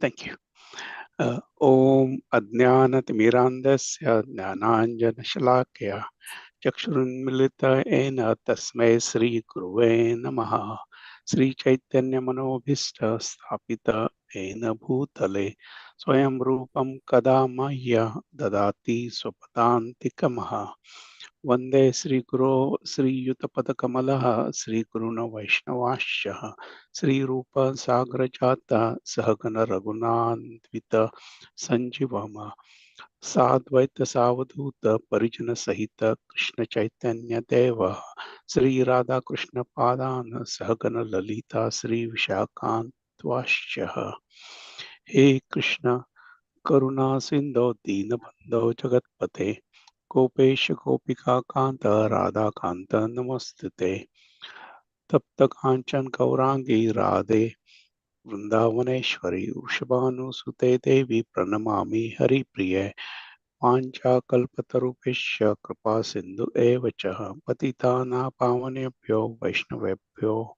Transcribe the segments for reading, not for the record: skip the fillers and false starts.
Thank you. Om Adnanatimirandasya Jnananjanashalakhya Chakshurunmilitayen Tasmai Sri Guruve Namaha. Sri Chaitanya Manobhishta Stapita Ena Bhutale Swayam Rupam Kadamaya Dadati Swapadantikamaha. Vande Sri Guru Sri Yutapadakamalah Sri Guruna Vaishnavasya Sri Rupa Sagrajata Sahagana Raghunandvita Sanjivama Sadvaita Savadhuta Parijana Sahita Krishna Chaitanya Deva Sri Radha Krishna Padana Sahagana Lalita Sri Vishakantwasya. He Krishna Karuna Sindho Deenabandho Jagatpate Gopesh Gopika Kanta Radha Kanta Namostute Tapta Kanchan Gaurangi Radhe Vrindavaneshwari Vrishabhanusute Devi Pranamami Hari Priye Panchakalpatarupesya Kripa Sindhu Evacha Patitana Pavanebhyo Vaishnavebhyo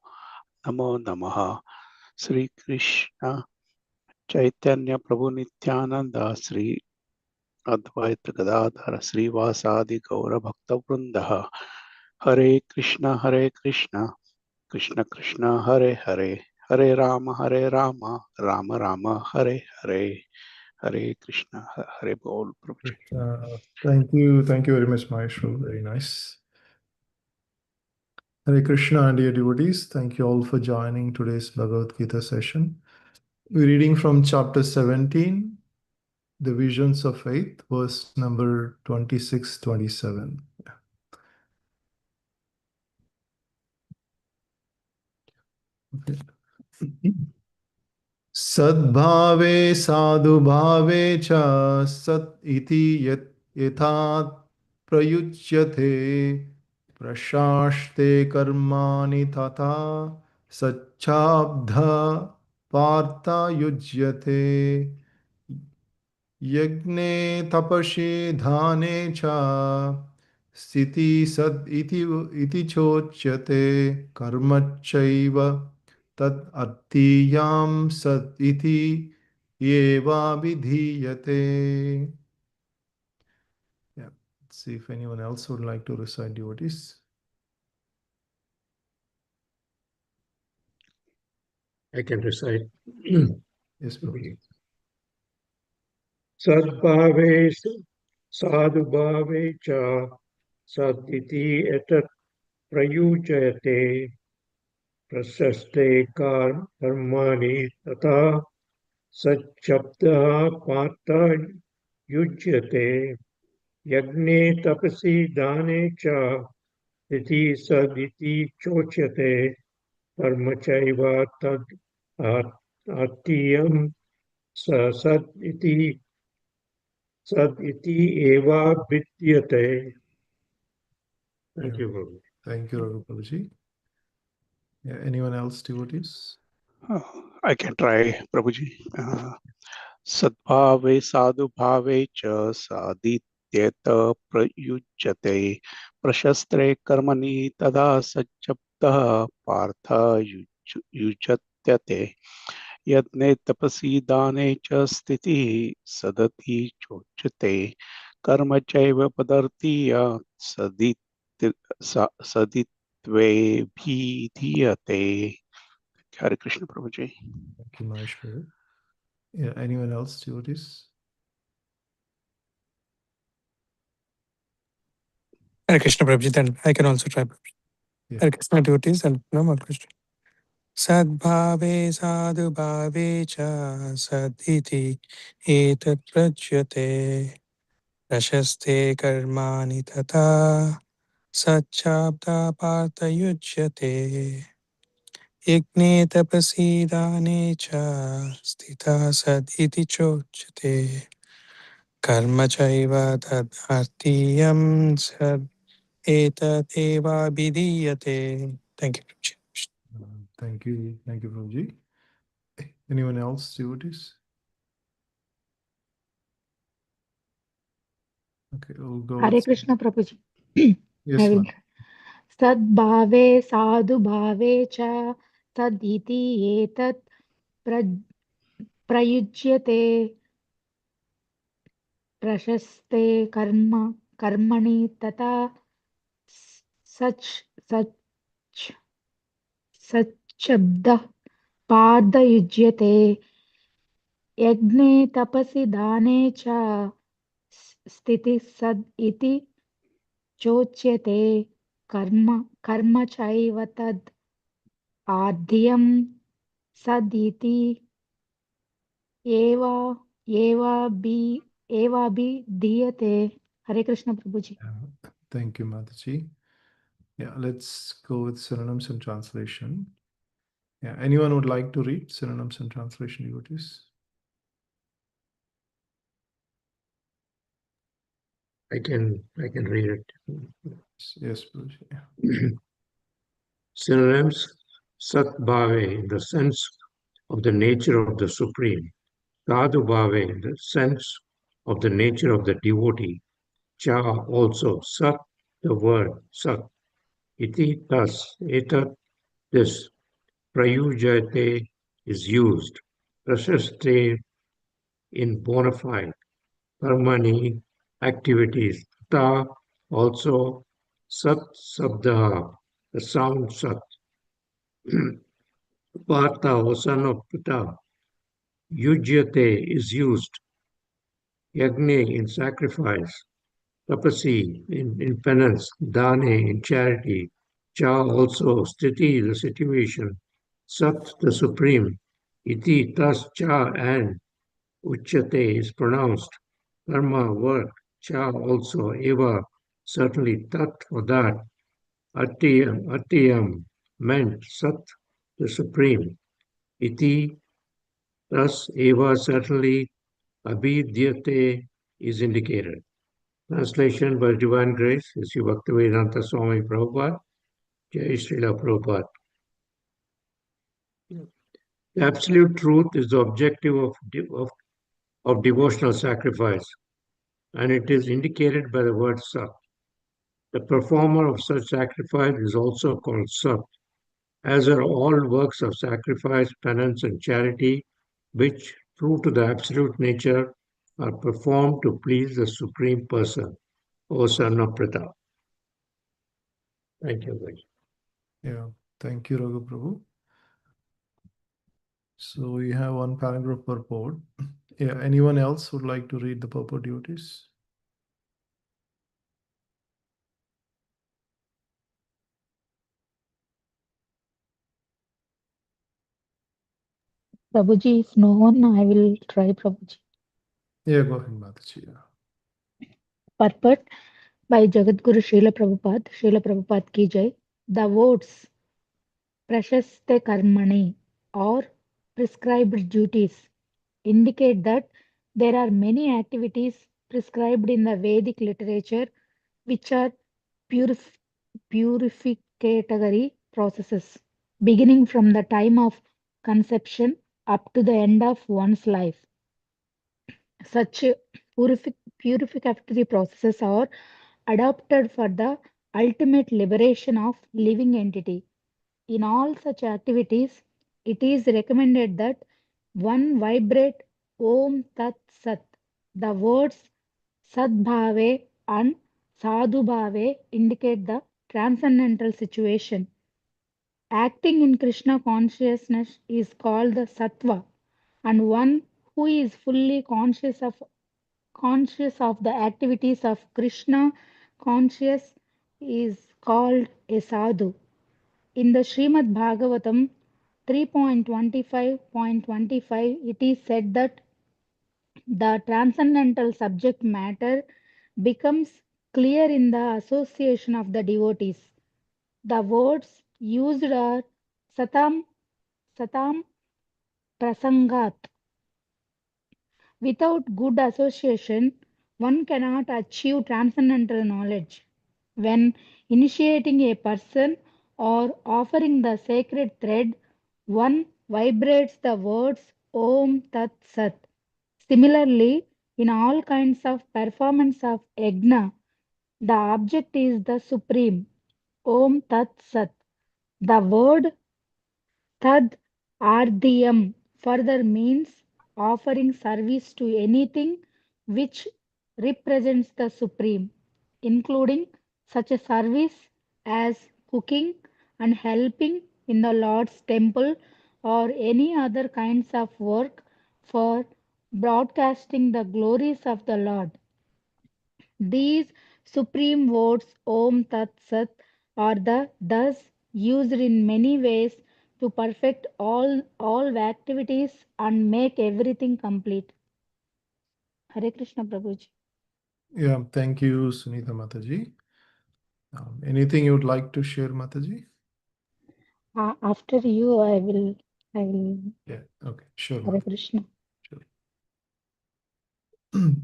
Namo Namaha. Sri Krishna Chaitanya Prabhu Nityananda Sri Advaita Gadadhara Srivasadi Gaura Bhakta Vrindaha. Hare Krishna Krishna Krishna Hare Hare Hare Rama Rama Rama Hare Hare. Hare Krishna Hare Bol Prabhuji. Thank you very much, Maestro. Very nice. Hare Krishna, dear devotees. Thank you all for joining today's Bhagavad Gita session. We're reading from chapter 17, the visions of faith, verse number 26-27. Okay. Sadbhave sadhubhave cha sat iti yathat prayuchyate prashaste karmani tata sachabdha partha yujyate yagne tapashe dhane cha sthiti sad iti chochyate karmachaiva tad artiyam sat iti eva vidhiyate. Yeah, let's see if anyone else would like to recite devotees. I can recite. Yes, Prabhuji. Sadbhave sadhubhave cha saditi etat prayujayate prasaste karmani tata sachabda partha yujyate yagne tapasi dane cha iti saditi chochyate karmachaiva tad atiyam sad iti eva vidyate. Thank you, Prabhu. Thank you, Raghu Prabhuji. Yeah, anyone else, devotees? I can try, Prabhuji. Sadbhave sadhubhave cha sadityeta prayujyate prashastre karmani tada sajjabda partha yujatyate yadne tapasi dane cha sthiti sadati chochyate karma chaiva padartiya saditve bhidhiyate. Hare Krishna, Prabhuji. Thank you, Maheshwar. Yeah, anyone else, devotees? Hare Krishna, Prabhuji. Then I can also try. Yeah. Hare Krishna devotees and Namal Krishna. Sadbhave sadhubhave cha saditi etat prajyate prashaste karmani tata satchabda partha yujyate yagne tapasi dane cha stita sad iti chochyate karma chaiva tad artiyam sad etat eva vidiyate. Thank you, Prabhuji. Thank you, Prabhuji. Anyone else, devotees? Okay, we'll go. Hare Krishna Prabhuji. Yes, I will. ma'am. Sadbhave sadhubhave cha taditi etat प्रयुज्यते प्रशस्ते कर्मणि तथा सच सच सच्छब्दः पादयुज्यते यज्ञे तपसि दाने च स्थितिः सद् इति चोच्यते कर्म चैव तद् आद्यं सदिति एवा एवाभिधीयते. हरे कृष्ण प्रभुजी. Yeah. Thank you, Mataji. Yeah, let's go with synonyms and translation. Yeah, anyone would like to read synonyms and translation devotees? I can read it. Yes, Prabhuji. Yeah. Synonyms: Sat Bhave in the sense of the nature of the Supreme, Sadhu Bhave in the sense of the nature of the devotee, Cha also, Sat, the word Sat, Iti, thus, Etat, this, Prayujate is used, Prashaste in bona fide, Karmani, activities, Ta, also, Sat Sabda, the sound Sat, Partha, O son of Pita, Yujyate is used, Yagne in sacrifice, Tapasi in penance, Dane in charity, Cha also, Sthiti the situation, Sat the supreme, Iti thus Cha and Uchyate is pronounced, Karma work, Cha also, Eva certainly Tat for that, Atyam meant Sat the supreme, Iti thus Eva certainly Abhidyate is indicated. Translation by Divine Grace, Sri Bhaktivedanta Swami Prabhupada, Jai Srila Prabhupada. The absolute truth is the objective of devotional sacrifice, and it is indicated by the word Sat. The performer of such sacrifice is also called Sat, as are all works of sacrifice, penance, and charity, which, true to the absolute nature, are performed to please the Supreme Person, O Son of Pratap. Thank you, guys. Yeah, thank you, Raghu Prabhu. So we have one paragraph per port. Yeah, anyone else would like to read the purport duties? Prabhuji, if no one, I will try Prabhuji. Yeah, go ahead, Mataji. Yeah. Purport by Jagadguru Srila Prabhupada ki jai. The words Prashaste Karmani or prescribed duties indicate that there are many activities prescribed in the Vedic literature which are purificatory processes, beginning from the time of conception up to the end of one's life. Such purificatory processes are adopted for the ultimate liberation of living entity. In all such activities, it is recommended that one vibrate Om Tat Sat. The words Sadbhave and Sadhubhave indicate the transcendental situation. Acting in Krishna consciousness is called the Sattva, and one who is fully conscious of the activities of Krishna conscious is called a sadhu. In the Srimad Bhagavatam 3.25.25, it is said that the transcendental subject matter becomes clear in the association of the devotees. The words used are satam, satam prasangat. Without good association, one cannot achieve transcendental knowledge. When initiating a person or offering the sacred thread, one vibrates the words Om Tat Sat. Similarly, in all kinds of performance of yajna, the object is the supreme Om Tat Sat. The word Tad Ardhiyam further means offering service to anything which represents the Supreme, including such a service as cooking and helping in the Lord's temple or any other kinds of work for broadcasting the glories of the Lord. These supreme words Om Tat Sat are thus used in many ways to perfect all activities and make everything complete. Hare Krishna Prabhuji. Yeah, thank you, Sunita Mataji. Anything you would like to share, Mataji? After you, I will. Yeah, okay, sure, Hare Mataji. Krishna. Sure.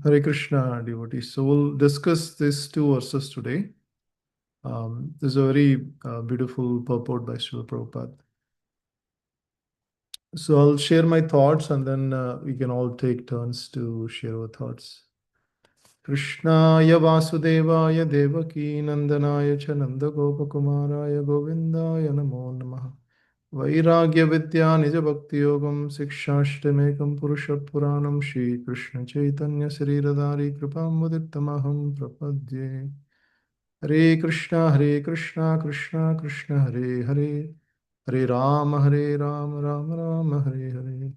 Hare Krishna, devotees. So we'll discuss these two verses today. There's a very beautiful purport by Srila Prabhupada. So I'll share my thoughts and then we can all take turns to share our thoughts. Krishnaya Vasudevaya Devaki Nandanaya Cha Nandagopakumaraya Govindaya Namo Namaha. Vairagya Vidya Nija Bhakti Yogam Sikshashtamekam Purusha Puranam Shri Krishna Chaitanya Sri Radhari Kripamudittamaham Prapadye. Hare Krishna Krishna Krishna Hare Hare Hare Ram Ram Hare Hare.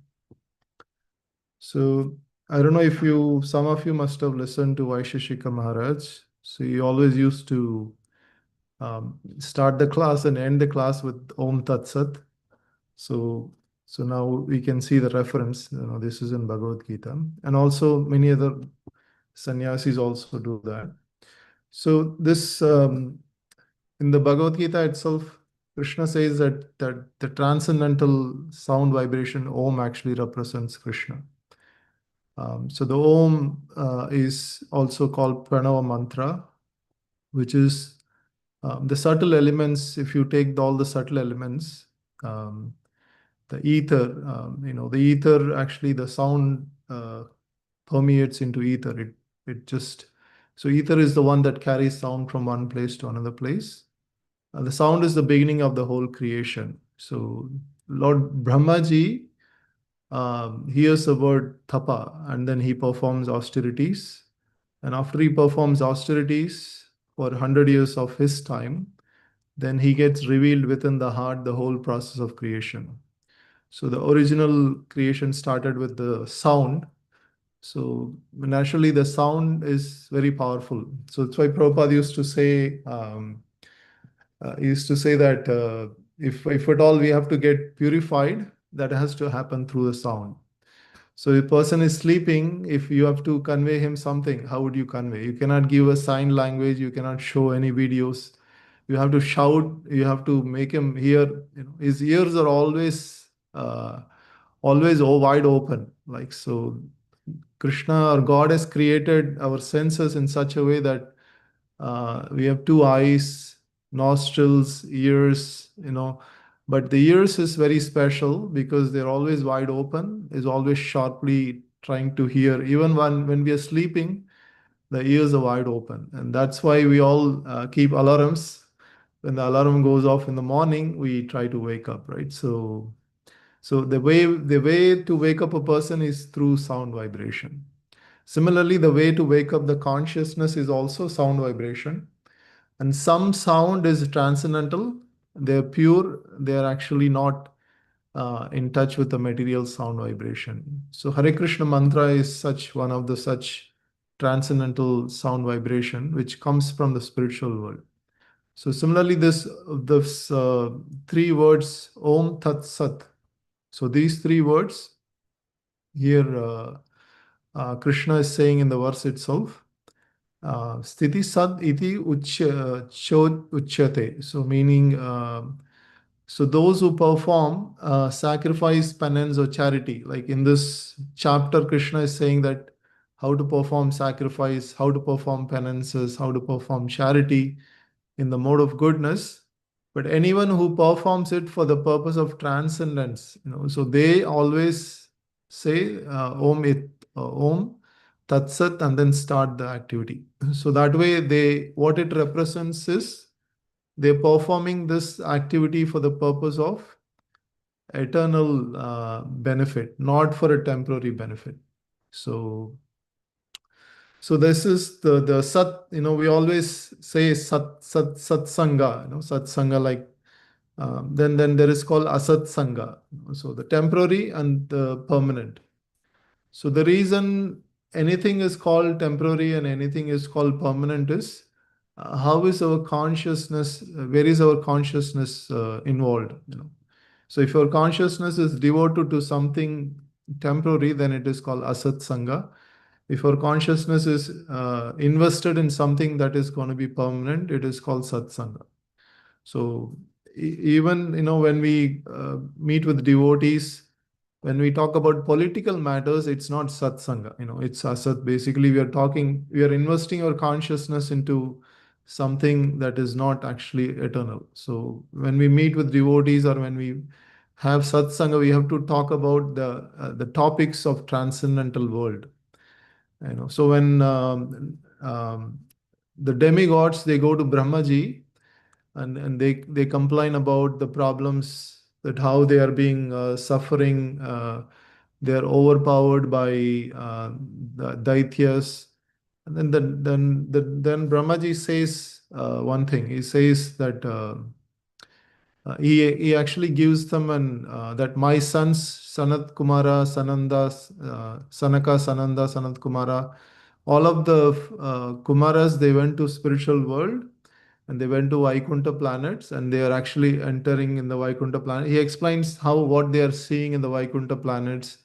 So I don't know if some of you must have listened to Vaisheshika Maharaj. So he always used to start the class and end the class with Om Tat Sat. So now we can see the reference. This is in Bhagavad Gita, and also many other sannyasis also do that. So this in the Bhagavad Gita itself, Krishna says that the transcendental sound vibration Om actually represents Krishna. So the Om is also called Pranava Mantra, which is the subtle elements. If you take all the subtle elements, the ether, the ether actually the sound permeates into ether. So ether is the one that carries sound from one place to another place. The sound is the beginning of the whole creation. So Lord Brahmaji hears the word tapa and then he performs austerities. And after he performs austerities for 100 years of his time, then he gets revealed within the heart the whole process of creation. So the original creation started with the sound. So naturally, the sound is very powerful. So that's why Prabhupada used to say that if at all we have to get purified, that has to happen through the sound. So if a person is sleeping, if you have to convey him something, how would you convey? You cannot give a sign language. You cannot show any videos. You have to shout. You have to make him hear. His ears are always wide open. Like so, Krishna or God has created our senses in such a way that we have two eyes, nostrils, ears, but the ears is very special because they're always wide open, is always sharply trying to hear. Even when we are sleeping, the ears are wide open. And that's why we all keep alarms. When the alarm goes off in the morning, we try to wake up, right? So the way to wake up a person is through sound vibration. Similarly, the way to wake up the consciousness is also sound vibration. And some sound is transcendental. They're pure. They're actually not in touch with the material sound vibration. So Hare Krishna mantra is one of the such transcendental sound vibration which comes from the spiritual world. So similarly, this three words Om Tat Sat. So these three words here Krishna is saying in the verse itself. Sthiti sad iti uchyate. So meaning, so those who perform sacrifice, penance, or charity. Like in this chapter, Krishna is saying that how to perform sacrifice, how to perform penances, how to perform charity in the mode of goodness. But anyone who performs it for the purpose of transcendence, so they always say Om Tat Sat and then start the activity. So that way what it represents is they're performing this activity for the purpose of eternal benefit, not for a temporary benefit. So, so this is the sat. We always say satsanga. Satsanga, like then there is called asatsanga. So the temporary and the permanent. So the reason anything is called temporary and anything is called permanent is how is our consciousness, where is our consciousness involved? So if your consciousness is devoted to something temporary, then it is called asat sanga. If your consciousness is invested in something that is going to be permanent, it is called satsanga. So even when we meet with devotees, when we talk about political matters, it's not satsanga. It's asat. Basically, we are investing our consciousness into something that is not actually eternal. So when we meet with devotees or when we have satsanga, we have to talk about the topics of transcendental world. So when the demigods, they go to Brahmaji, and they complain about the problems, that how they are being suffering. They are overpowered by the daityas. And then Brahmaji says one thing. He says that he actually gives them that my sons Sanat Kumara, Sananda, Sanaka, Sananda, Sanat Kumara, all of the Kumaras, they went to spiritual world and they went to Vaikuntha planets, and they are actually entering in the Vaikuntha planet. He explains how what they are seeing in the Vaikuntha planets,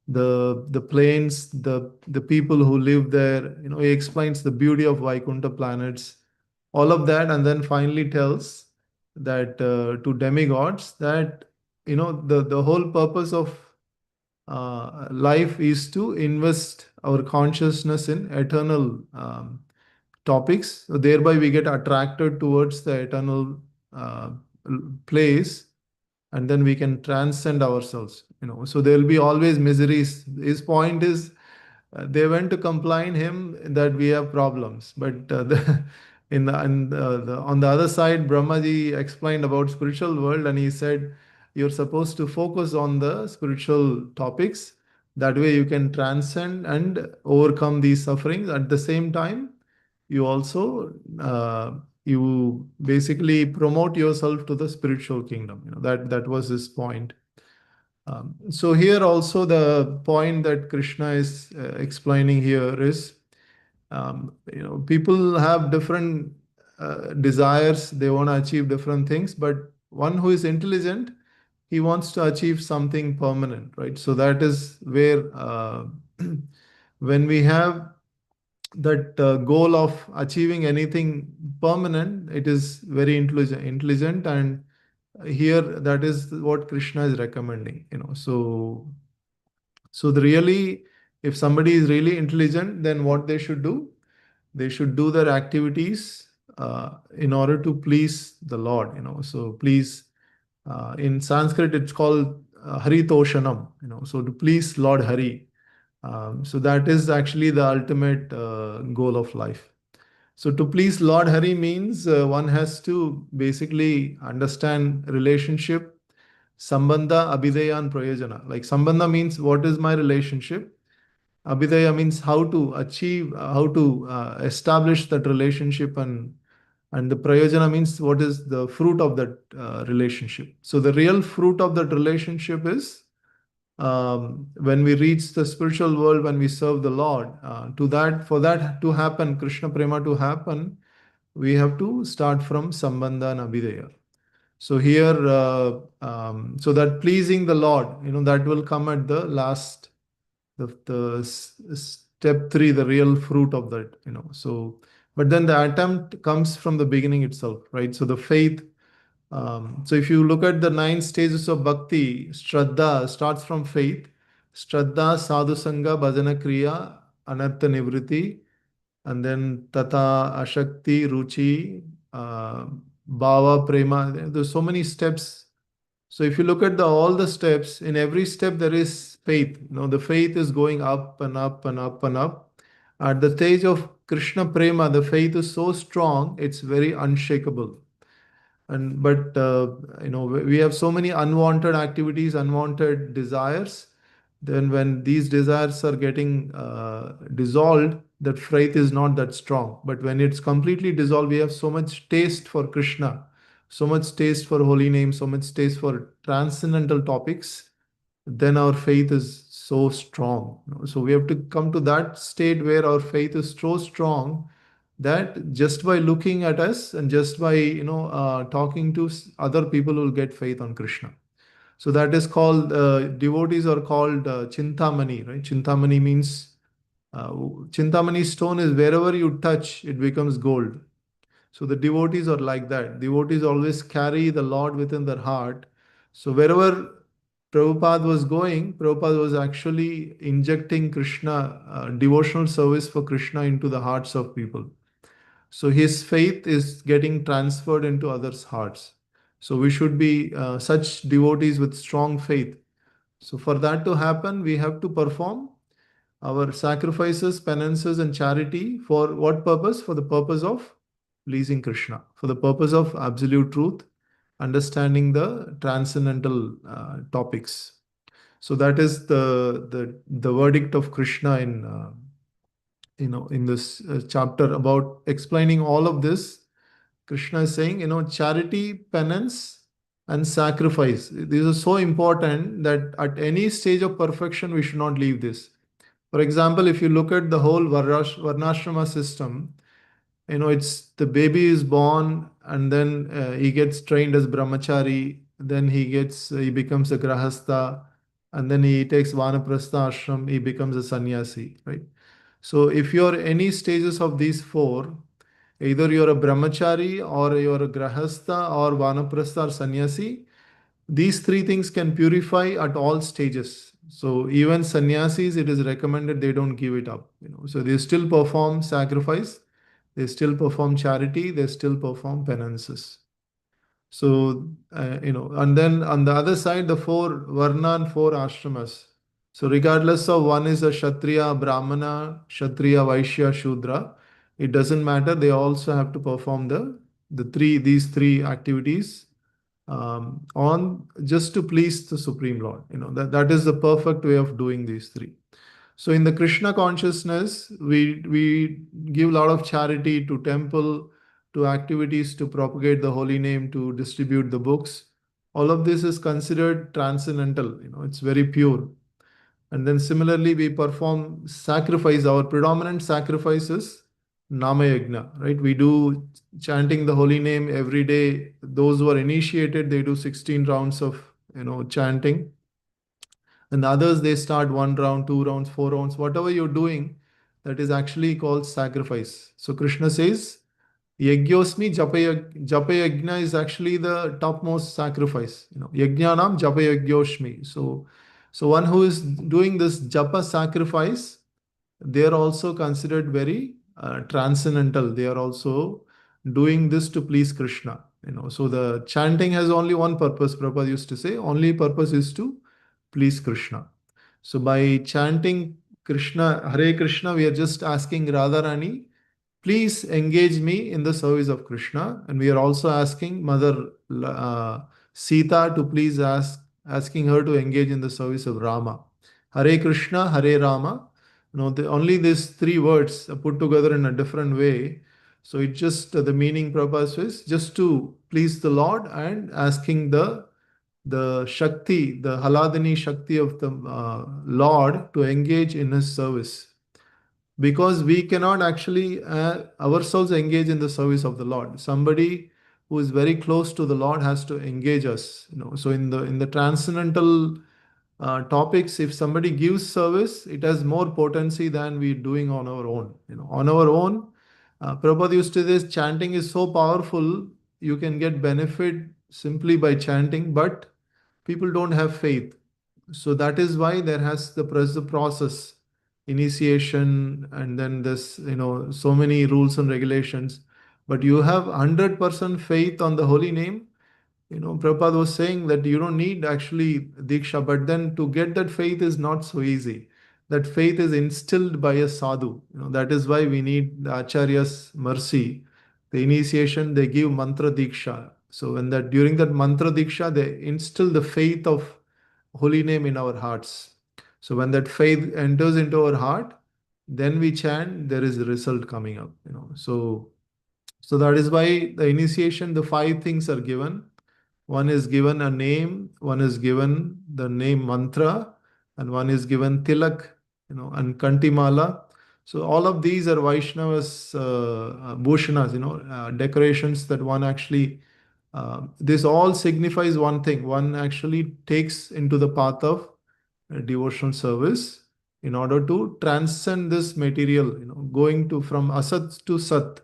the planes, the people who live there. He explains the beauty of Vaikuntha planets, all of that, and then finally tells that to demigods that the whole purpose of life is to invest our consciousness in eternal topics. So thereby, we get attracted towards the eternal uh, place, and then we can transcend ourselves. So there will be always miseries. His point is, they went to complain him that we have problems, but on the other side, Brahmaji explained about spiritual world, and he said you're supposed to focus on the spiritual topics. That way, you can transcend and overcome these sufferings. At the same time, you also you basically promote yourself to the spiritual kingdom. That was his point. So here also the point that Krishna is explaining here is, people have different desires. They want to achieve different things, but one who is intelligent, he wants to achieve something permanent, right? So that is where when we have that goal of achieving anything permanent, it is very intelligent, and here that is what Krishna is recommending. So really, if somebody is really intelligent, then what they should do, they should do their activities in order to please the Lord. So please, in Sanskrit it's called Haritoshanam. So to please Lord Hari. So that is actually the ultimate goal of life. So to please Lord Hari means one has to basically understand relationship, sambandha, abhidaya, and prayojana. Like sambandha means what is my relationship. Abhidaya means how to achieve, how to establish that relationship, and the prayojana means what is the fruit of that relationship. So the real fruit of that relationship is when we reach the spiritual world, when we serve the Lord. For that to happen, Krishna Prema to happen, we have to start from Sambandha and Abhidaya. So here, so that pleasing the Lord, that will come at the last, step 3, the real fruit of that. So, but then the attempt comes from the beginning itself, right? So the faith. So if you look at the 9 stages of bhakti, Shraddha starts from faith. Shraddha, Sadhu Sangha, Bhajana Kriya, Anartha Nivriti, and then Tata, Ashakti, Ruchi, Bhava, Prema. There's so many steps. So if you look at all the steps, in every step there is faith. The faith is going up and up and up and up. At the stage of Krishna Prema, the faith is so strong, it's very unshakable. But we have so many unwanted activities, unwanted desires. Then when these desires are getting dissolved, that faith is not that strong. But when it's completely dissolved, we have so much taste for Krishna, so much taste for holy name, so much taste for transcendental topics, then our faith is so strong. So we have to come to that state where our faith is so strong that just by looking at us and just by talking to other people will get faith on Krishna. So that is called, devotees are called Chintamani, right? Chintamani means, Chintamani stone is wherever you touch, it becomes gold. So the devotees are like that. Devotees always carry the Lord within their heart. So wherever Prabhupada was going, Prabhupada was actually injecting Krishna, devotional service for Krishna into the hearts of people. So his faith is getting transferred into others' hearts. So we should be such devotees with strong faith. So for that to happen, we have to perform our sacrifices, penances, and charity. For what purpose? For the purpose of pleasing Krishna, for the purpose of absolute truth, understanding the transcendental topics. So that is the verdict of Krishna in this chapter about explaining all of this. Krishna is saying, charity, penance, and sacrifice. These are so important that at any stage of perfection, we should not leave this. For example, if you look at the whole Varnashrama system, it's the baby is born and then he gets trained as brahmachari, then he becomes a grahastha, and then he takes vanaprastha ashram, he becomes a sannyasi, right? So if you're any stages of these four, either you're a brahmachari or you're a grahastha or vanaprastha or sannyasi, these three things can purify at all stages. So even sannyasis, it is recommended they don't give it up. So they still perform sacrifice, they still perform charity, they still perform penances. So and then on the other side, the four varna and four ashramas. So regardless of one is a kshatriya, brahmana, kshatriya, vaishya, shudra, it doesn't matter. They also have to perform these three activities on just to please the Supreme Lord. That is the perfect way of doing these three. So in the Krishna consciousness, we give a lot of charity to temple, to activities to propagate the holy name, to distribute the books. All of this is considered transcendental. It's very pure. And then similarly, we perform sacrifice. Our predominant sacrifice is Nama Yajna, right? We do chanting the holy name every day. Those who are initiated, they do 16 rounds of chanting. And others, they start 1 round, 2 rounds, 4 rounds, whatever you're doing, that is actually called sacrifice. So Krishna says, Yagyosmi Japa Yajna is actually the topmost sacrifice. Yajnanam Japa Yagyoshmi. So one who is doing this Japa sacrifice, they are also considered very transcendental. They are also doing this to please Krishna. So the chanting has only one purpose. Prabhupada used to say, only purpose is to please Krishna. So by chanting Krishna, Hare Krishna, we are just asking Radharani, please engage me in the service of Krishna. And we are also asking Mother Sita to please asking her to engage in the service of Rama. Hare Krishna, Hare Rama. Only these three words are put together in a different way. So it just the meaning purpose is just to please the Lord and asking the Shakti, the Haladini Shakti of the Lord to engage in his service. Because we cannot actually ourselves engage in the service of the Lord. Somebody who is very close to the Lord has to engage us. So in the transcendental topics, if somebody gives service, it has more potency than we doing on our own. On our own, Prabhupada used to say, this chanting is so powerful, you can get benefit simply by chanting, but people don't have faith. So that is why there has the process, initiation, and then this, so many rules and regulations. But you have 100% faith on the holy name. Prabhupada was saying that you don't need actually Diksha, but then to get that faith is not so easy. That faith is instilled by a sadhu. That is why we need the Acharya's mercy. The initiation, they give mantra Diksha. So when that during that mantra diksha, they instill the faith of holy name in our hearts. So when that faith enters into our heart, then we chant, there is a result coming up, So that is why the initiation, the five things are given. One is given a name, one is given the name mantra, and one is given tilak, and kantimala. So all of these are Vaishnavas, bhushanas, decorations that one actually. This all signifies one thing. One actually takes into the path of devotional service in order to transcend this material, going to from asat to sat.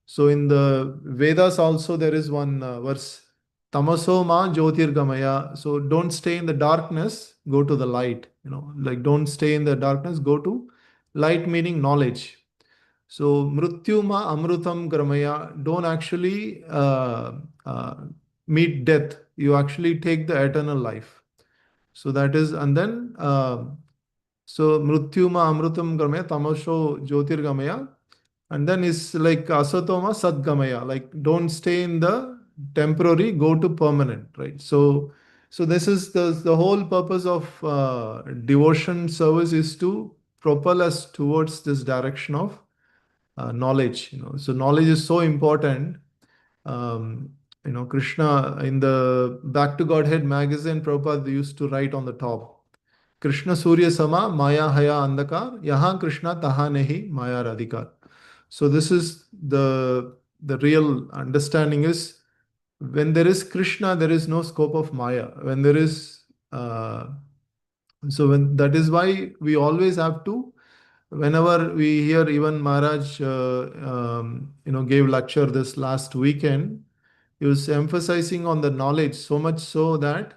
So in the Vedas also there is one verse, Tamaso ma jyotirgamaya. So don't stay in the darkness, go to the light. Like don't stay in the darkness, go to light, meaning knowledge. So mrutyuma amrutam gramaya. Don't actually meet death. You actually take the eternal life. So that is, and then so mrutyuma amrutam gramaya, tamasho jyotirgamaya. And then it's like asatoma sadgamaya, like don't stay in the temporary, go to permanent, right? So this is the whole purpose of devotion service is to propel us towards this direction of knowledge. So knowledge is so important. Krishna in the Back to Godhead magazine, Prabhupada used to write on the top, Krishna Surya Sama Maya Haya Andakar Yahan Krishna Taha Nehi Maya Radhikar. So this is the real understanding is when there is Krishna, there is no scope of Maya. When there is so when that is why we always have to, whenever we hear even Maharaj gave lecture this last weekend, he was emphasizing on the knowledge so much so that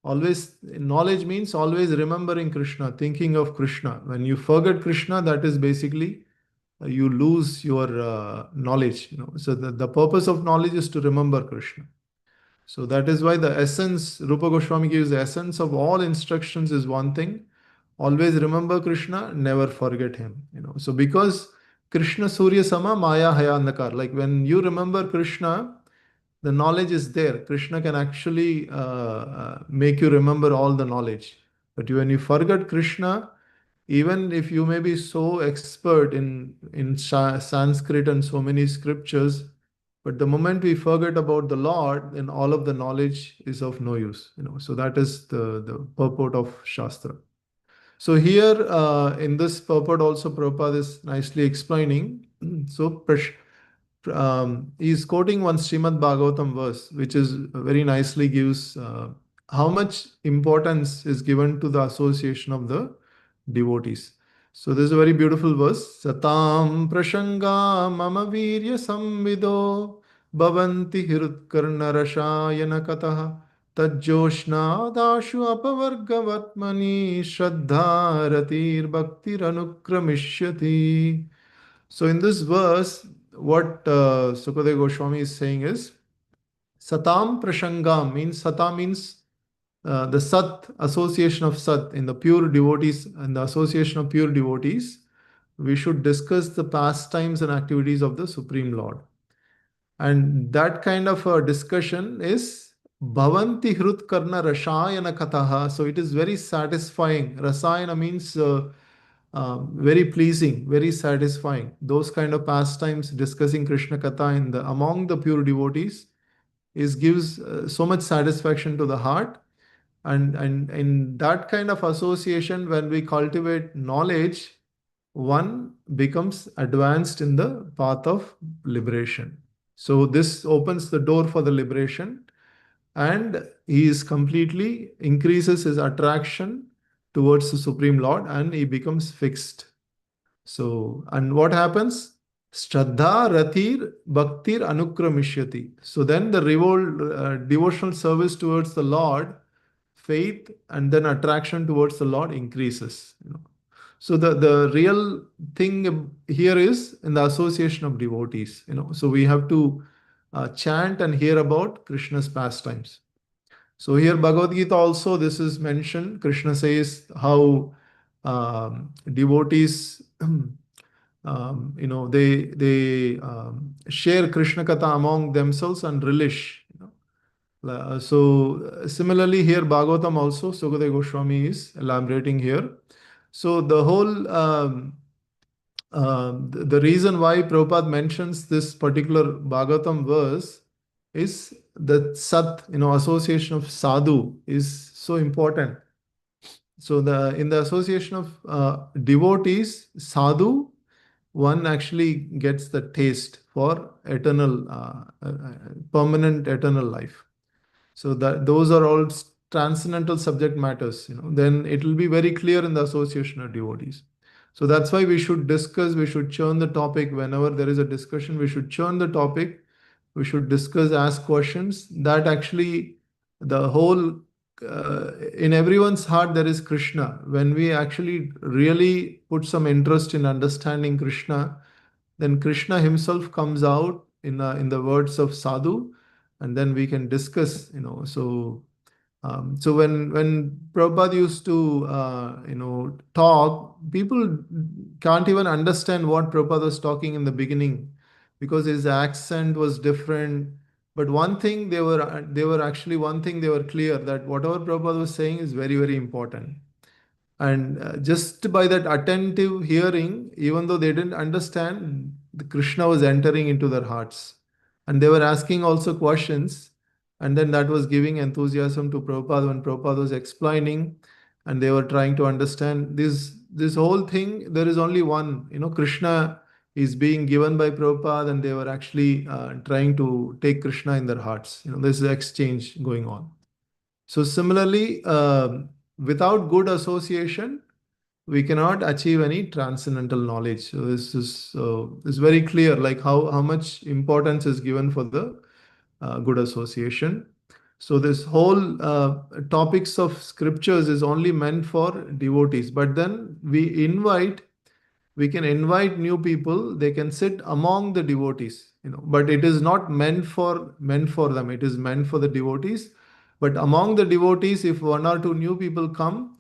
always knowledge means always remembering Krishna, thinking of Krishna. When you forget Krishna, that is basically you lose your knowledge. So the purpose of knowledge is to remember Krishna. So that is why the essence, Rupa Goswami gives the essence of all instructions is one thing. Always remember Krishna, never forget him. So because Krishna Surya Sama Maya Haya Andakar, like when you remember Krishna, the knowledge is there. Krishna can actually make you remember all the knowledge. But when you forget Krishna, even if you may be so expert in Sanskrit and so many scriptures, but the moment we forget about the Lord, then all of the knowledge is of no use. So that is the purport of Shastra. So here in this purport also Prabhupada is nicely explaining. So he is quoting one Srimad Bhagavatam verse, which is very nicely gives how much importance is given to the association of the devotees. So this is a very beautiful verse. Satam prashanga mama virya samvido bhavanti hirutkarna rashayana kataha tajjoshnadashu apavargavatmani shraddharatir bhaktiranukramishyati. So in this verse, what Sukadeva Goswami is saying is Satam Prashangam means Sata means the Sat, association of Sat in the pure devotees and the association of pure devotees. We should discuss the pastimes and activities of the Supreme Lord. And that kind of a discussion is Bhavanti Hrut Karna Rashayana Kataha. So it is very satisfying. Rasayana means very pleasing, very satisfying. Those kind of pastimes discussing Krishna Katha among the pure devotees gives so much satisfaction to the heart. And in that kind of association, when we cultivate knowledge, one becomes advanced in the path of liberation. So this opens the door for the liberation, and he is completely increases his attraction towards the Supreme Lord, and he becomes fixed. So, and what happens? Shraddha Ratir Bhaktir Anukramishyati. So then the devotional service towards the Lord, faith, and then attraction towards the Lord increases. So the real thing here is in the association of devotees. So we have to chant and hear about Krishna's pastimes. So here Bhagavad Gita also this is mentioned. Krishna says how devotees they share Krishna Katha among themselves and relish. Similarly here Bhagavatam also, Sukadeva Goswami is elaborating here. So the whole the reason why Prabhupada mentions this particular Bhagavatam verse is that Sat, association of sadhu is so important. So in the association of devotees, sadhu, one actually gets the taste for eternal, permanent eternal life. So that those are all transcendental subject matters. Then it will be very clear in the association of devotees. So that's why we should discuss. We should churn the topic whenever there is a discussion. We should churn the topic. We should discuss, ask questions. That actually the whole in everyone's heart there is Krishna. When we actually really put some interest in understanding Krishna, then Krishna himself comes out in the words of sadhu, and then we can discuss. So when Prabhupada used to talk, people can't even understand what Prabhupada was talking in the beginning because his accent was different. But one thing they were actually one thing they were clear that whatever Prabhupada was saying is very, very important. And just by that attentive hearing, even though they didn't understand, the Krishna was entering into their hearts. And they were asking also questions. And then that was giving enthusiasm to Prabhupada when Prabhupada was explaining. And they were trying to understand this whole thing. There is only one, Krishna is being given by Prabhupada, and they were actually trying to take Krishna in their hearts. There's an exchange going on. So similarly, without good association, we cannot achieve any transcendental knowledge. So this is very clear, like how much importance is given for the good association. So this whole topics of scriptures is only meant for devotees, but then we can invite new people. They can sit among the devotees, but it is not meant for them. It is meant for the devotees. But among the devotees, if one or two new people come,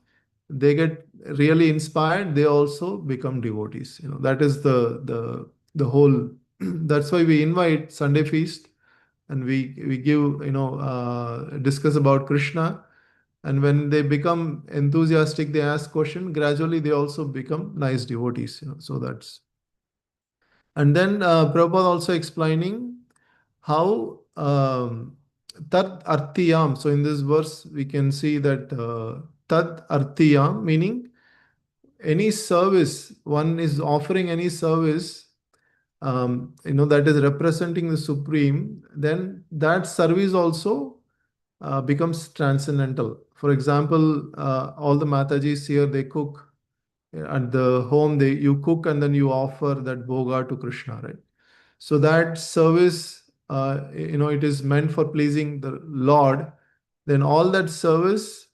they get really inspired. They also become devotees. That is the whole. That's why we invite Sunday feast, and we give discuss about Krishna. And when they become enthusiastic, they ask question, gradually they also become nice devotees. So that's. And then Prabhupada also explaining how tat artiyam. So in this verse we can see that tat artiyam meaning any service, one is offering any service that is representing the supreme, then that service also becomes transcendental. For example, all the Matajis here, they cook at the home. You cook and then you offer that bhoga to Krishna, right? So that service, it is meant for pleasing the Lord. Then all that service,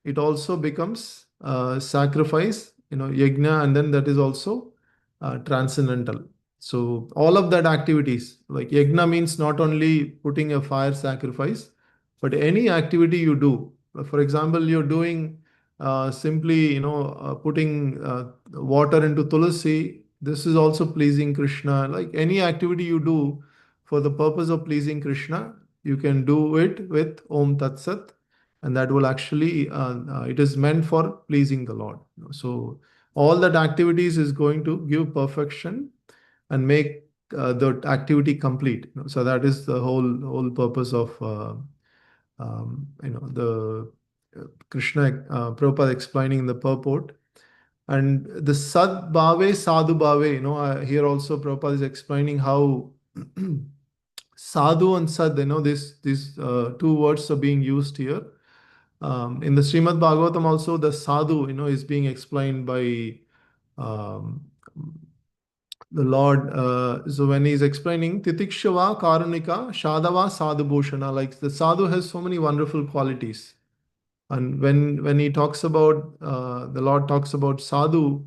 it also becomes sacrifice, yajna, and then that is also transcendental. So all of that activities, like yajna means not only putting a fire sacrifice, but any activity you do. For example, you're doing simply, putting water into tulasi. This is also pleasing Krishna. Like any activity you do for the purpose of pleasing Krishna, you can do it with Om Tat Sat, and that will actually it is meant for pleasing the Lord. So all that activities is going to give perfection and make the activity complete. So that is the whole purpose of the Krishna Prabhupada explaining in the purport. And the Sad Bhave, Sadhu Bhave, here also Prabhupada is explaining how Sadhu and Sad, these two words are being used here. In the Srimad Bhagavatam also, the sadhu, is being explained by um, the Lord. So when he's explaining Titikshava Karunika Shadava Sadhu Bhushana, like the sadhu has so many wonderful qualities. And when he talks about, the Lord talks about sadhu,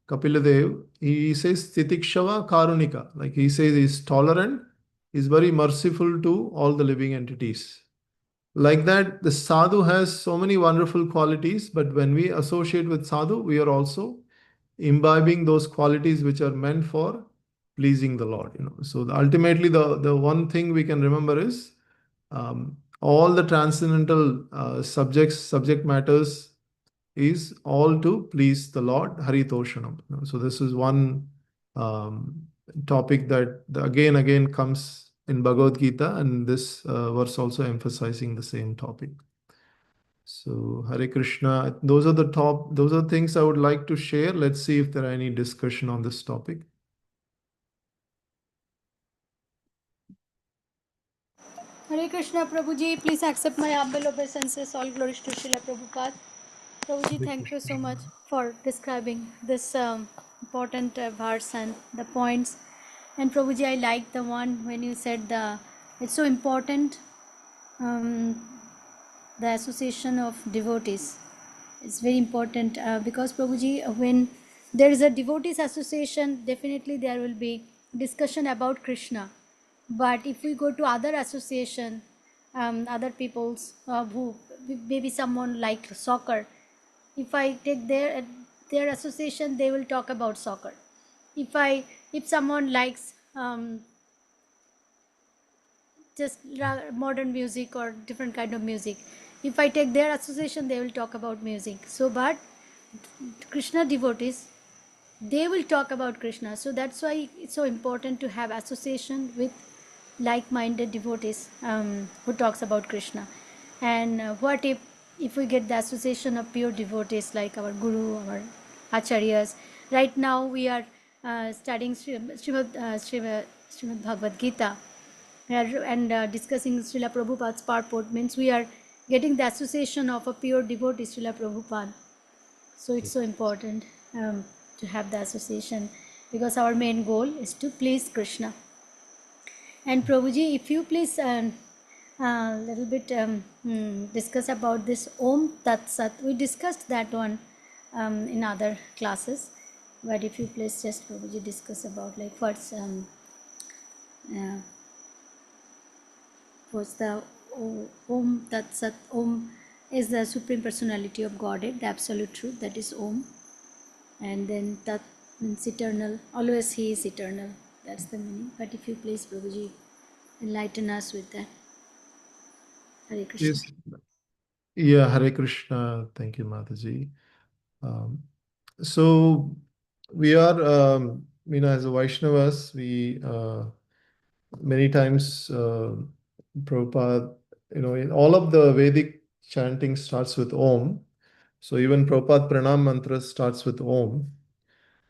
Kapiladev, he says Titikshava Karunika, like he says he's tolerant, he's very merciful to all the living entities. Like that, the sadhu has so many wonderful qualities, but when we associate with sadhu, we are also imbibing those qualities which are meant for pleasing the Lord. So ultimately, the one thing we can remember is all the transcendental subject matters is all to please the Lord, Haritoshanam. So this is one topic that again comes in Bhagavad Gita, and this verse also emphasizing the same topic. So Hare Krishna, those are things I would like to share. Let's see if there are any discussion on this topic. Hare Krishna, Prabhuji, please accept my humble obeisances. All glories to Srila Prabhupada. Prabhuji, thank you so much for describing this important verse and the points. And Prabhuji, I like the one when you said it's so important, the association of devotees. It's very important because Prabhuji, when there is a devotees association, definitely there will be discussion about Krishna. But if we go to other association, other people's who maybe someone like soccer, if I take their association, they will talk about soccer. If someone likes just modern music or different kind of music, if I take their association, they will talk about music. So but Krishna devotees, they will talk about Krishna. So that's why it's so important to have association with like-minded devotees who talks about Krishna. And what if we get the association of pure devotees like our Guru, our Acharyas? Right now we are studying Srimad Bhagavad Gita and discussing Srila Prabhupada's purport, means we are getting the association of a pure devotee, Srila Prabhupada. So it's so important to have the association, because our main goal is to please Krishna. And Prabhuji, if you please little bit discuss about this Om Tat Sat. We discussed that one in other classes, but if you please just Prabhuji discuss about like what's the Om Tat Sat. Om is the Supreme Personality of Godhead, the Absolute Truth, that is Om. And then Tat means eternal, always He is eternal, that's the meaning. But if you please Prabhuji enlighten us with that. Hare Krishna. Yes. Yeah, Hare Krishna. Thank you, Mataji. So we are, as a Vaishnavas, we many times Prabhupada, in all of the Vedic chanting starts with Om. So even Prabhupada Pranam mantra starts with Om.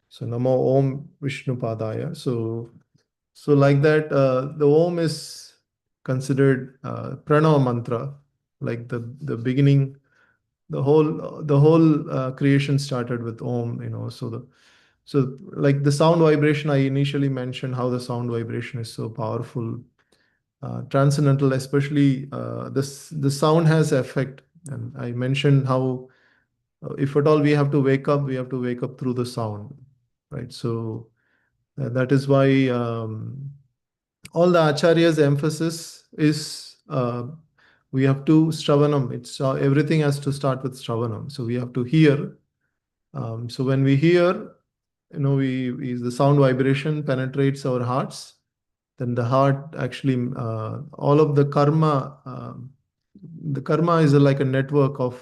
So Namo Om Vishnu Padaya. So like that, the Om is considered Pranava mantra, like the beginning. The whole creation started with Om. So like the sound vibration, I initially mentioned how the sound vibration is so powerful, transcendental, especially the sound has effect. And I mentioned how if at all we have to wake up, we have to wake up through the sound, right? So that is why all the acharyas' emphasis is we have to Shravanam. It's everything has to start with Shravanam. So we have to hear. So when we hear, the sound vibration penetrates our hearts. Then the heart actually, all of the karma is like a network of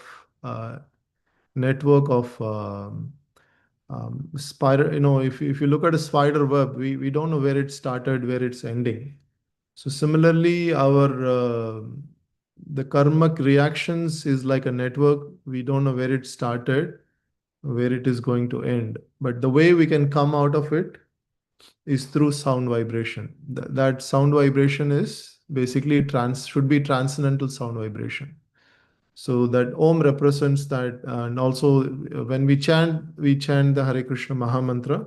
spider. If you look at a spider web, we don't know where it started, where it's ending. So similarly, the karmic reactions is like a network. We don't know where it started, where it is going to end. But the way we can come out of it is through sound vibration. That sound vibration is basically should be transcendental sound vibration. So that Om represents that, and also when we chant the Hare Krishna Maha Mantra,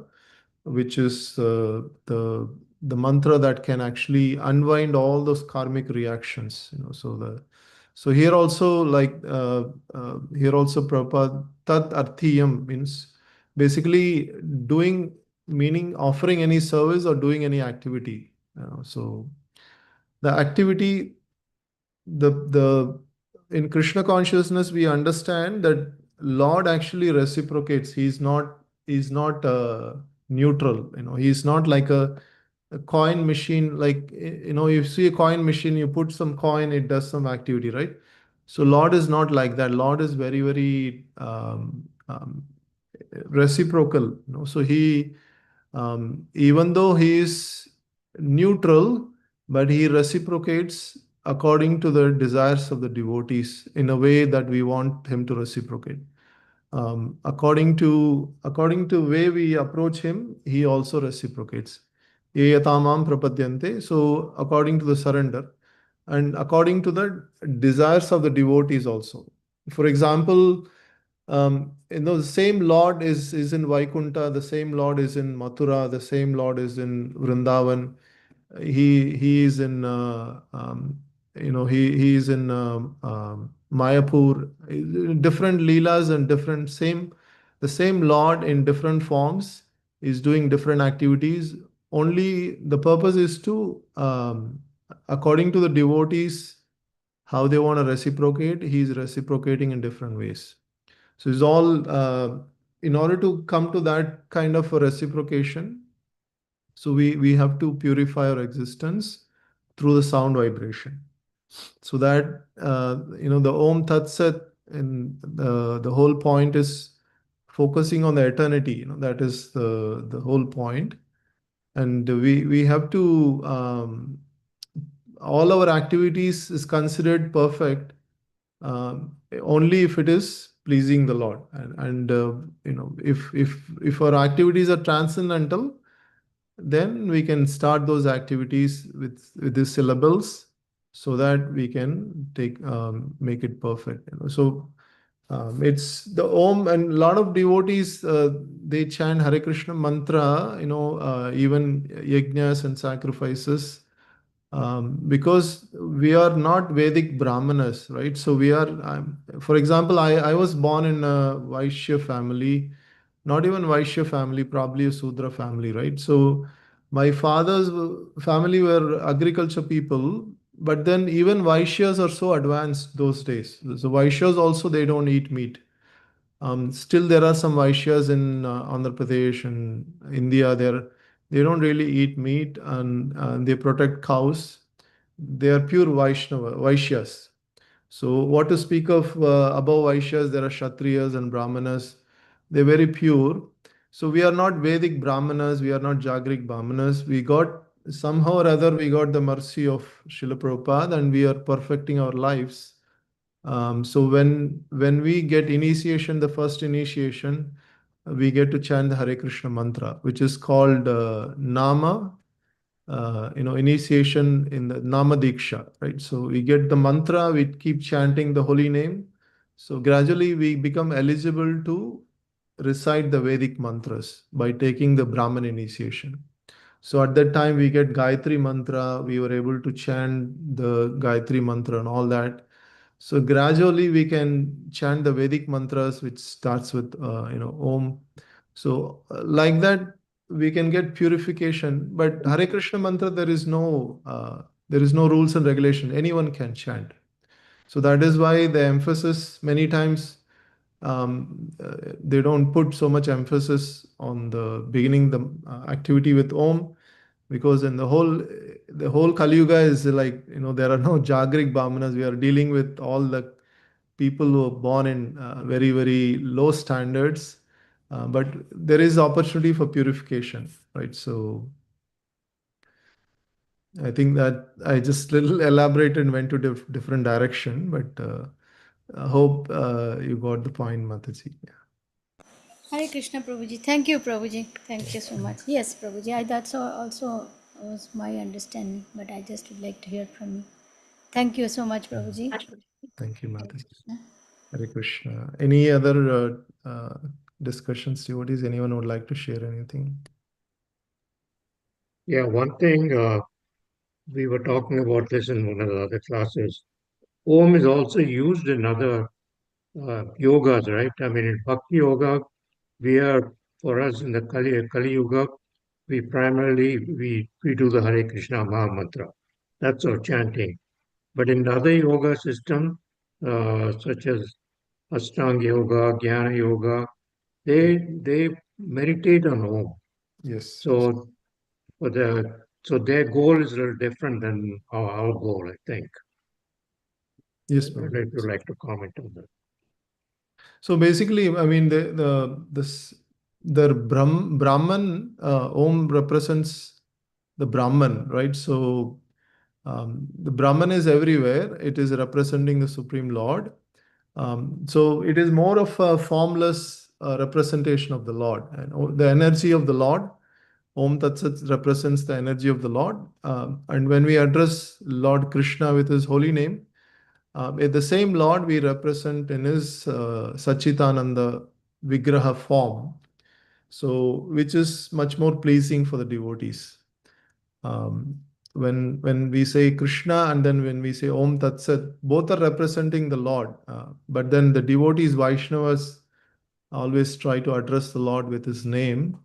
which is the mantra that can actually unwind all those karmic reactions. So here also Prabhupada Tat Arthiyam means basically doing, meaning offering any service or doing any activity. So the activity, the in Krishna consciousness we understand that Lord actually reciprocates. He's not neutral. He's not like a coin machine, like, you see a coin machine, you put some coin, it does some activity, right? So Lord is not like that. Lord is very, very reciprocal. So he, even though he is neutral, but he reciprocates according to the desires of the devotees in a way that we want him to reciprocate. According to way we approach him, he also reciprocates. Ye yatamam prapadyante. So according to the surrender and according to the desires of the devotees also. For example, the same Lord is in Vaikunta, the same Lord is in Mathura, the same Lord is in Vrindavan. He is in he is in Mayapur. Different leelas and different same the same Lord in different forms is doing different activities. Only the purpose is to according to the devotees how they want to reciprocate. He is reciprocating in different ways. So it's all in order to come to that kind of a reciprocation. So we have to purify our existence through the sound vibration. So that the Om Tat Sat, and the whole point is focusing on the eternity. That is the whole point. And we have to all our activities is considered perfect only if it is pleasing the Lord. And if our activities are transcendental, then we can start those activities with these syllables so that we can make it perfect. So it's the Om, and a lot of devotees they chant Hare Krishna mantra, even yajnas and sacrifices, because we are not Vedic Brahmanas, right? So we are, for example, I was born in a Vaishya family, not even Vaishya family, probably a Sudra family, right? So my father's family were agriculture people, but then even Vaishyas are so advanced those days. So Vaishyas also, they don't eat meat. Still, there are some Vaishyas in Andhra Pradesh and India. They don't really eat meat, and they protect cows. They are pure Vaishyas. So, what to speak of above Vaishyas? There are Kshatriyas and Brahmanas. They're very pure. So, we are not Vedic Brahmanas. We are not Jagrik Brahmanas. We got somehow or other we got the mercy of Srila Prabhupada, and we are perfecting our lives. So when we get initiation, the first initiation, we get to chant the Hare Krishna mantra, which is called Nama, initiation in the Nama Diksha, right? So we get the mantra, we keep chanting the holy name. So gradually we become eligible to recite the Vedic mantras by taking the Brahman initiation. So at that time we get Gayatri mantra, we were able to chant the Gayatri mantra and all that. So gradually we can chant the Vedic mantras, which starts with Om. So like that we can get purification. But Hare Krishna mantra, there is no rules and regulation. Anyone can chant. So that is why the emphasis many times they don't put so much emphasis on the beginning the activity with Om, because in the whole Kali Yuga is like, there are no Jagrik Brahmanas. We are dealing with all the people who are born in very, very low standards. But there is opportunity for purification, right? So I think that I just little elaborated and went to different direction, but I hope you got the point, Mataji. Yeah. Hare Krishna, Prabhuji. Thank you, Prabhuji. Thank you so much. Yes, Prabhuji. That's also was my understanding, but I just would like to hear from you. Thank you so much, Prabhuji. Thank you, Mataji. Hare Krishna. Any other discussions, devotees? Anyone would like to share anything? Yeah, one thing we were talking about this in one of the other classes. Om is also used in other yogas, right? I mean, in Bhakti Yoga, we are, for us in the Kali Yuga, we do the Hare Krishna Maha Mantra. That's our chanting. But in other yoga system, such as Ashtanga Yoga, Jnana Yoga, they meditate on Om. Yes. So for the So their goal is a little different than our goal, I think. Yes, I don't know if you'd like to comment on that. So basically, I mean, the Brahman, Om represents the Brahman, right? So the Brahman is everywhere. It is representing the Supreme Lord. So it is more of a formless representation of the Lord. And the energy of the Lord, Om Tat Sat, represents the energy of the Lord. And when we address Lord Krishna with his holy name, the same Lord we represent in his Sachitananda Vigraha form, so which is much more pleasing for the devotees. Um, when we say Krishna and then when we say Om Tat Sat, both are representing the Lord. But then the devotees, Vaishnavas, always try to address the Lord with his name.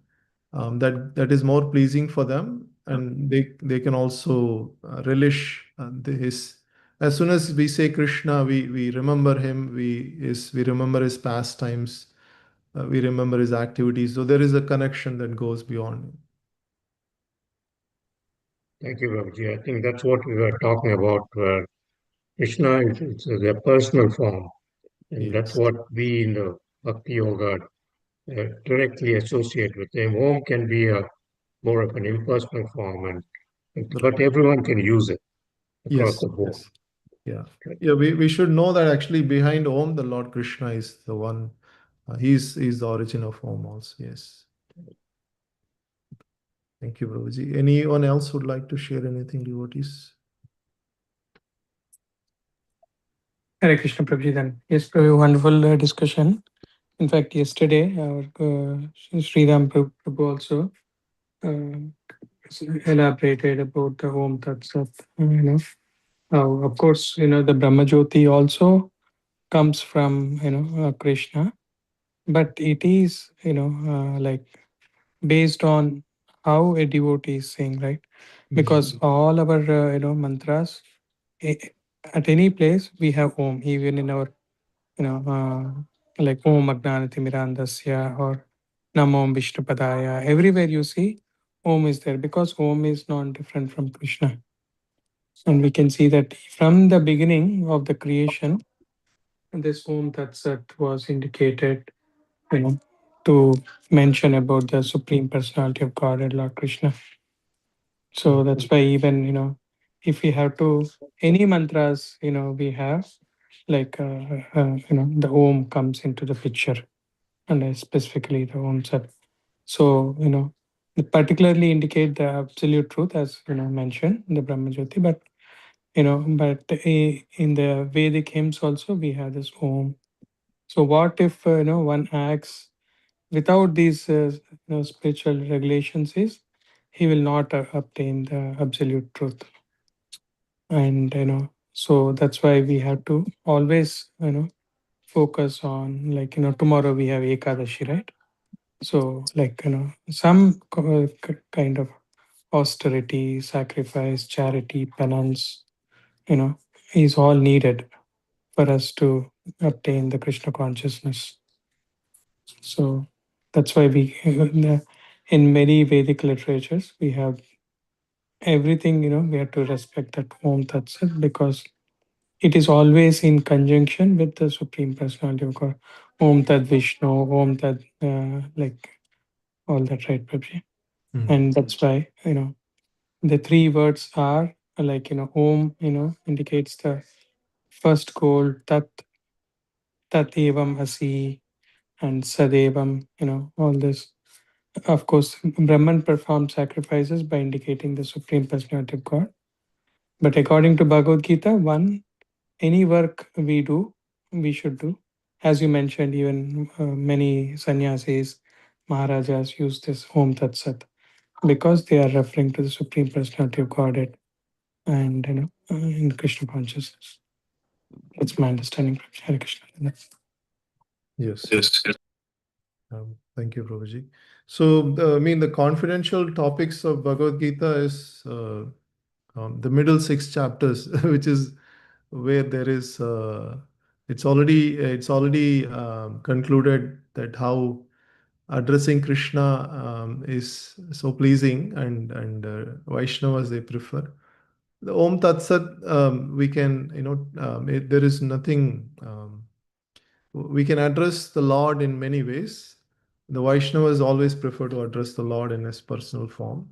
That is more pleasing for them, and they can also relish his. As soon as we say Krishna, we remember him. We remember his pastimes. We remember his activities. So there is a connection that goes beyond. Thank you, Babaji. I think that's what we were talking about, where Krishna is their personal form. And that's Yes. what we in the Bhakti Yoga directly associate with him. Om can be a more of an impersonal form, but everyone can use it across Yes. the board. Yes. Yeah. Yeah. We should know that actually behind Om, the Lord Krishna is the one. He's the origin of Om also. Yes. Thank you, Prabhuji. Anyone else would like to share anything, devotees? Hare Krishna, Prabhuji. Then, yes, Prabhu, wonderful discussion. In fact, yesterday, our Sridham Prabhu also elaborated about the Om Tat Sat. Of course, the Brahma Jyoti also comes from Krishna, but it is like based on how a devotee is saying, right? Because all our mantras, eh, at any place we have Om, even in our like Om Agnanati Mirandasya or Namo Vishnupadaya. Everywhere you see Om is there because Om is not different from Krishna. And we can see that from the beginning of the creation, this Om Tat Sat was indicated, to mention about the Supreme Personality of God and Lord Krishna. So that's why even, if we have to, any mantras, we have, like, the Om comes into the picture, and specifically the Om Sat. So, it particularly indicate the absolute truth as, mentioned, the Brahma Jyoti, but, in the Vedic hymns also, we have this Om. So what if, one acts without these spiritual regulations is he will not obtain the absolute truth. And so that's why we have to always focus on, like, tomorrow we have Ekadashi, right? So, like, some kind of austerity, sacrifice, charity, penance, is all needed for us to obtain the Krishna consciousness. So that's why we in many Vedic literatures we have everything. We have to respect that Om Tat Sat because it is always in conjunction with the Supreme Personality of God. Om Tat Vishnu, Om Tat like all that, right, Prabhuji? And that's why the three words are like Om indicates the first goal, Tat, Tat Evam Asi, and Sadevam. All this. Of course, Brahman performed sacrifices by indicating the Supreme Personality of God. But according to Bhagavad Gita, any work we do, we should do. As you mentioned, even many sannyasis, Maharajas use this Om Tat Sat because they are referring to the Supreme Personality of Godhead and in Krishna consciousness. That's my understanding. Hare Krishna. Yes. Thank you, Prabhuji. So, the confidential topics of Bhagavad Gita is the middle six chapters, which is where there is it's already concluded that how addressing Krishna is so pleasing, and Vaishnavas, they prefer. The Om Tat Sat, we can, there is nothing, we can address the Lord in many ways. The Vaishnavas always prefer to address the Lord in his personal form.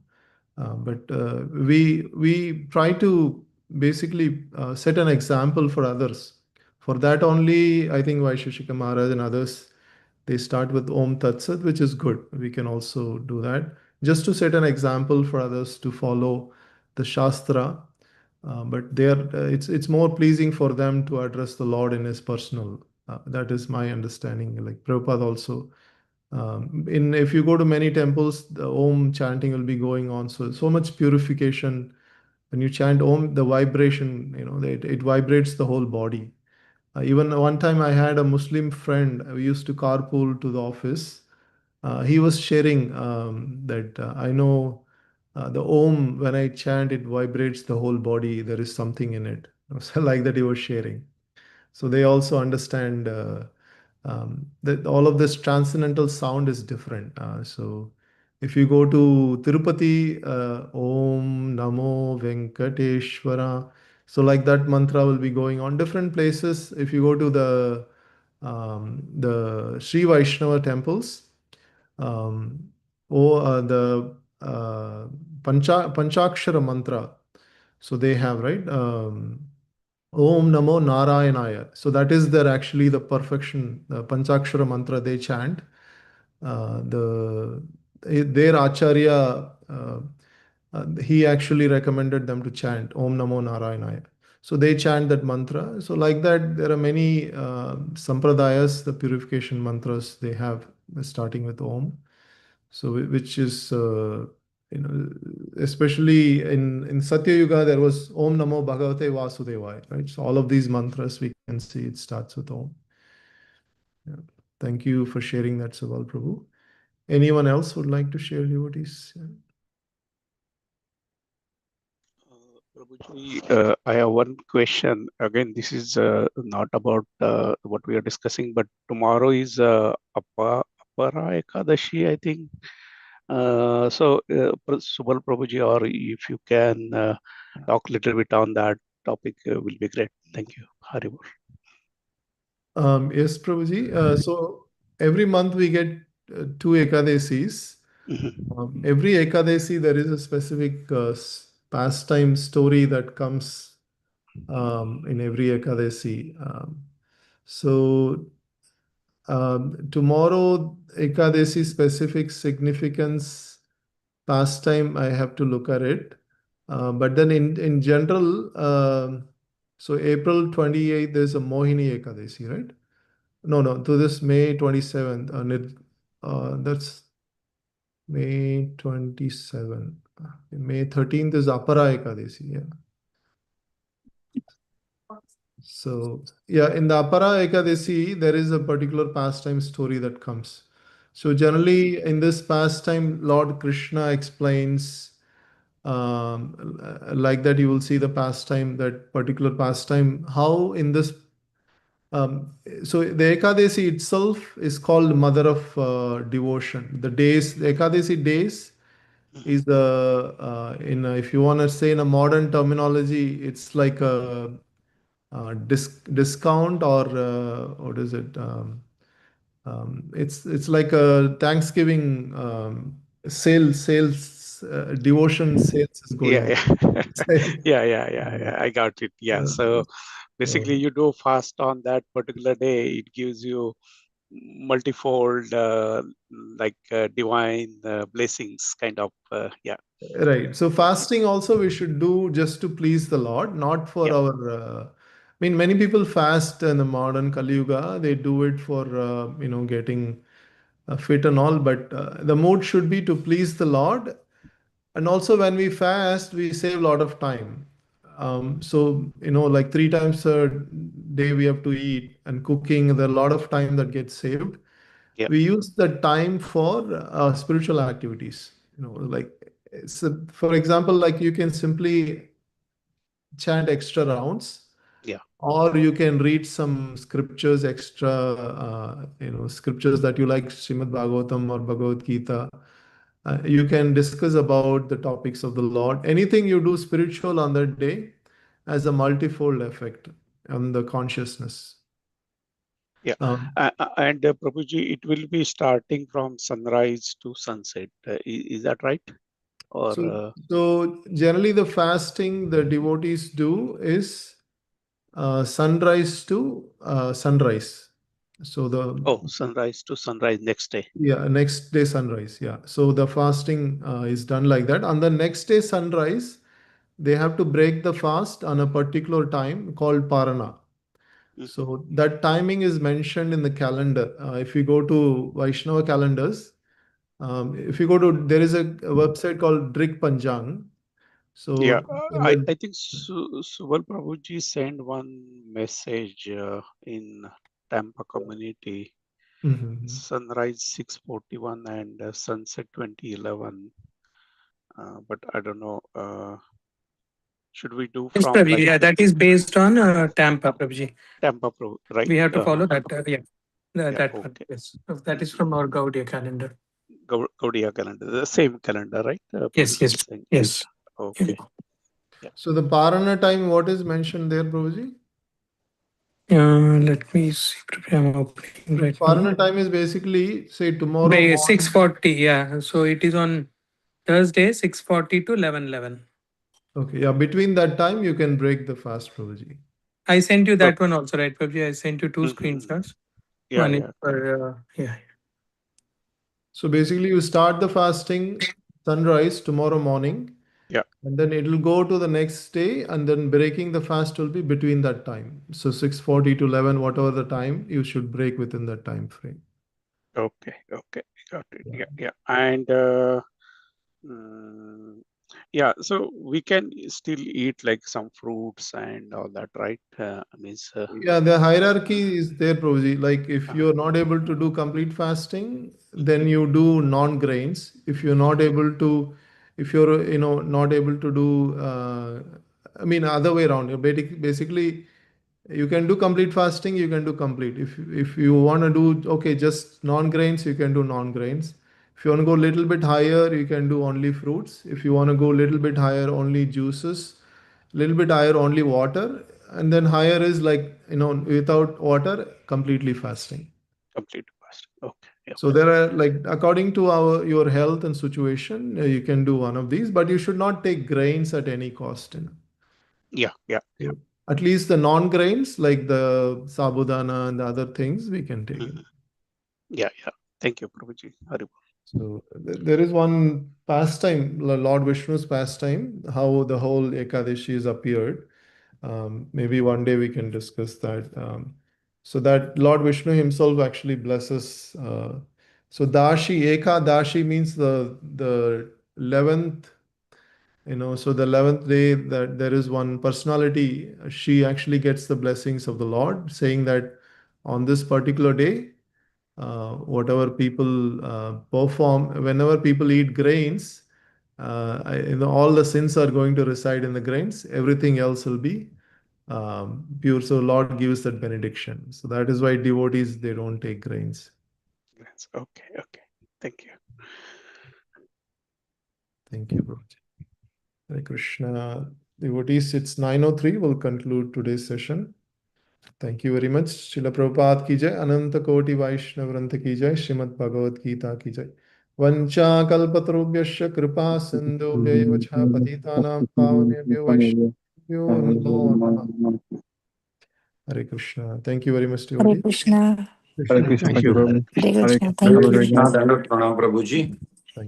But we try to basically set an example for others. For that only, I think Vaisheshika Maharaj and others, they start with Om Tat Sat, which is good. We can also do that just to set an example for others to follow the Shastra. But it's more pleasing for them to address the Lord in his personal. That is my understanding. Like Prabhupada also, in if you go to many temples, the Om chanting will be going on. So much purification. When you chant Om, the vibration, it vibrates the whole body. Even one time I had a Muslim friend. We used to carpool to the office. He was sharing that I know the Om, when I chant, it vibrates the whole body. There is something in it. So like that he was sharing. So they also understand that all of this transcendental sound is different. So if you go to Tirupati, Om Namo Venkateshwara, so like that mantra will be going on different places. If you go to the Sri Vaishnava temples, um, the Panchakshara mantra. So they have, right? Om Namo Narayanaya. So that is actually the perfection, the Panchakshara mantra they chant. Their Acharya, he actually recommended them to chant Om Namo Narayanaya. So they chant that mantra. So like that, there are many sampradayas, the purification mantras they have, starting with Om. So which is especially in Satya Yuga, there was Om Namo Bhagavate Vasudevaya, right? So all of these mantras we can see it starts with Om. Yeah. Thank you for sharing that, Saval Prabhu. Anyone else would like to share devotees? Yeah. Prabhuji, I have one question. Again, this is not about what we are discussing, but tomorrow is Apara Ekadashi, I think. Subal Prabhuji, or if you can talk a little bit on that topic, will be great. Thank you. Haribol. Yes, Prabhuji. So every month we get two Ekadasis. Every Ekadasi, there is a specific pastime story that comes in every Ekadasi. So tomorrow, Ekadasi specific significance, pastime, I have to look at it. But then in general, so April 28th, there's a Mohini Ekadasi, right? No, to this May 27th, and that's May 27th. May 13th is Apara Ekadasi, yeah. So, yeah, in the Apara Ekadasi, there is a particular pastime story that comes. So, generally, in this pastime, Lord Krishna explains, like that, you will see the pastime, that particular pastime, how in this. So, the Ekadasi itself is called Mother of Devotion. The Ekadasi days is if you want to say in a modern terminology, it's like a discount, or what is it? It's like a Thanksgiving sales devotion sales is going Yeah, on. yeah. Yeah, yeah, yeah, Uh, yeah. I got it. Yeah. uh, So basically, so, you do fast on that particular day. It gives you multifold, divine blessings, kind of. Yeah, right. So fasting also we should do just to please the Lord, not for yeah, our. I mean, many people fast in the modern Kali Yuga. They do it for getting fit and all, but the mood should be to please the Lord. And also, when we fast, we save a lot of time. So, like 3 times a day we have to eat and cooking, there are a lot of time that gets saved. yeah. We use the time for spiritual activities. Like, for example, like you can simply chant extra rounds. Yeah. Or you can read some scriptures, extra, scriptures that you like, Srimad Bhagavatam or Bhagavad Gita. You can discuss about the topics of the Lord. Anything you do spiritual on that day has a multifold effect on the consciousness. Yeah. Um, And Prabhuji, it will be starting from sunrise to sunset. Is that right? Or so generally, the fasting the devotees do is sunrise to sunrise. So sunrise to sunrise next day. next day sunrise. Yeah. So the fasting is done like that. On the next day sunrise, they have to break the fast on a particular time called Parana. So that timing is mentioned in the calendar. If you go to Vaishnava calendars, if you go to, there is a website called Drik Panjang. Yeah, So in the I think Subal Prabhuji sent one message in Tampa community. Mhm. Sunrise 6:41 and sunset 2011. But I don't know. Should we do Yes, from Prabhuji. like Yeah, that is based on Tampa, Prabhuji. Tampa Pro, right? We have to follow that. Yeah, Yeah, that one. okay. Yes, that is from our Gaudiya calendar. Gaudiya calendar, the same calendar, right? Yes, Prabhuji yes, is saying. yes. Okay. Yeah. So the Parana time, what is mentioned there, Prabhuji? Let me see. I'm opening right now. Parana time is basically, say, tomorrow By morning. 6:40. Yeah, so it is on Thursday 6:40 to 11:11. Okay, yeah, between that time you can break the fast, Prabhuji. I sent you that one also, right, Prabhuji? I sent you 2 screenshots. Yeah, One is yeah. for yeah. So basically, you start the fasting sunrise tomorrow morning. Yeah. And then it will go to the next day, and then breaking the fast will be between that time. So 6:40 to 11, whatever the time, you should break within that time frame. Okay, got it. Yeah. Yeah. And mm, yeah, so we can still eat like some fruits and all that, right? Yeah, the hierarchy is there, Prabhuji. Like if Uh-huh. you're not able to do complete fasting, then you do non-grains. If you're not able to, if you're, not able to do, other way around. Basically, you can do complete fasting, you can do complete. If you want to do, okay, just non-grains, you can do non-grains. If you want to go a little bit higher, you can do only fruits. If you want to go a little bit higher, only juices. Little bit higher, only water. And then higher is like, without water, completely fasting. Complete fast. Okay. Yeah. So there are like, according to your health and situation, you can do one of these, but you should not take grains at any cost. Yeah. So at least the non-grains like the sabudana and the other things we can take it. Yeah. Thank you, Prabhuji. Haribol. So there is one pastime, Lord Vishnu's pastime, how the whole Ekadashi is appeared. Maybe one day we can discuss that. So that Lord Vishnu himself actually blesses. So Dashi, Eka Dashi means the 11th, so the 11th day that there is one personality, she actually gets the blessings of the Lord, saying that on this particular day, whatever people perform, whenever people eat grains, all the sins are going to reside in the grains. Everything else will be pure. So Lord gives that benediction. So that is why devotees, they don't take grains. Okay. Thank you. Thank you, Prabhuji. Hare Krishna. Devotees, it's 9:03. We'll conclude today's session. Thank you very much. Srila Prabhupada ki jai, Ananta Koti Vaishnav Vranta ki jai, Srimad Bhagavad Gita ki jai. Vancha kalpatarubhyasya kripa sindhu vacha patitanam pavanebhyo vaishnavyo namo namaha. Hare Krishna. Thank you very much, Hare devotee. Krishna. Krishna. Thank you. Hare Krishna. Hare Thank you. Krishna, Dandavat Pranam Prabhuji.